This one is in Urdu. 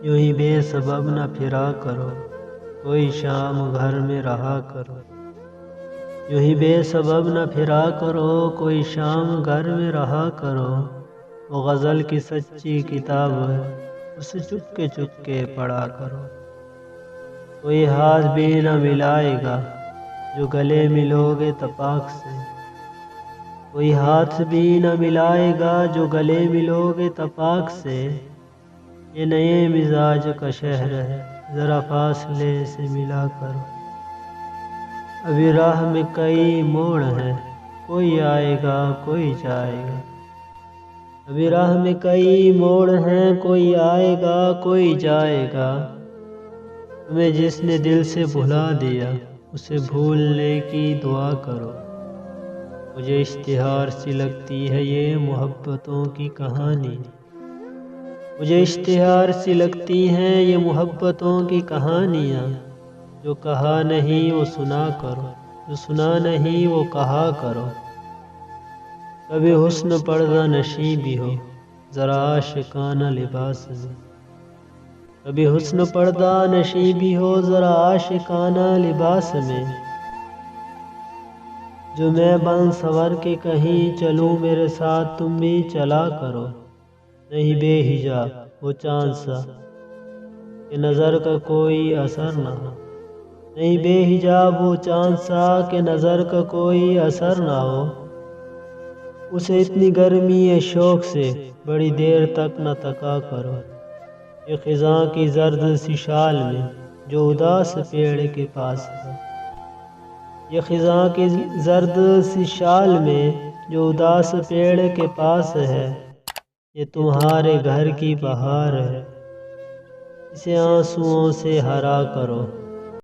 یوں ہی بے سبب نہ پھرا کرو، کوئی شام گھر میں رہا کرو۔ یوں ہی بے سبب نہ پھرا کرو، کوئی شام گھر میں رہا کرو۔ وہ غزل کی سچی کتاب ہے، اسے چپ کے پڑھا کرو۔ کوئی ہاتھ بھی نہ ملائے گا جو گلے ملو گے تپاک سے۔ کوئی ہاتھ بھی نہ ملائے گا جو گلے ملو گے تپاک سے۔ یہ نئے مزاج کا شہر ہے، ذرا فاصلے سے ملا کرو۔ ابھی راہ میں کئی موڑ ہیں، کوئی آئے گا کوئی جائے گا۔ ابھی راہ میں کئی موڑ ہیں، کوئی آئے گا کوئی جائے گا۔ تمہیں جس نے دل سے بھلا دیا، اسے بھولنے کی دعا کرو۔ مجھے اشتہار سی لگتی ہے یہ محبتوں کی کہانی۔ مجھے اشتہار سی لگتی ہیں یہ محبتوں کی کہانیاں۔ جو کہا نہیں وہ سنا کرو، جو سنا نہیں وہ کہا کرو۔ کبھی حسن پردہ نشیں بھی ہو، ذرا عاشقانہ لباس میں۔ کبھی حسن پردہ نشیں بھی ہو، ذرا عاشقانہ لباس میں۔ جو میں بن سنور کے کہیں چلوں، میرے ساتھ تم بھی چلا کرو۔ نہیں بے حجاب وہ چاند سا کہ نظر کا کوئی اثر نہ ہو۔ نہیں بے حجاب وہ چاند سا کہ نظر کا کوئی اثر نہ ہو۔ اسے اتنی گرمی ہے شوق سے، بڑی دیر تک نہ تکا کرو۔ یہ خزاں کی زرد سی شال میں جو اداس پیڑ کے پاس ہے۔ یہ خزاں کی زرد سی شال میں جو اداس پیڑ کے پاس ہے۔ یہ تمہارے گھر کی بہار ہے، اسے آنسوؤں سے ہرا کرو۔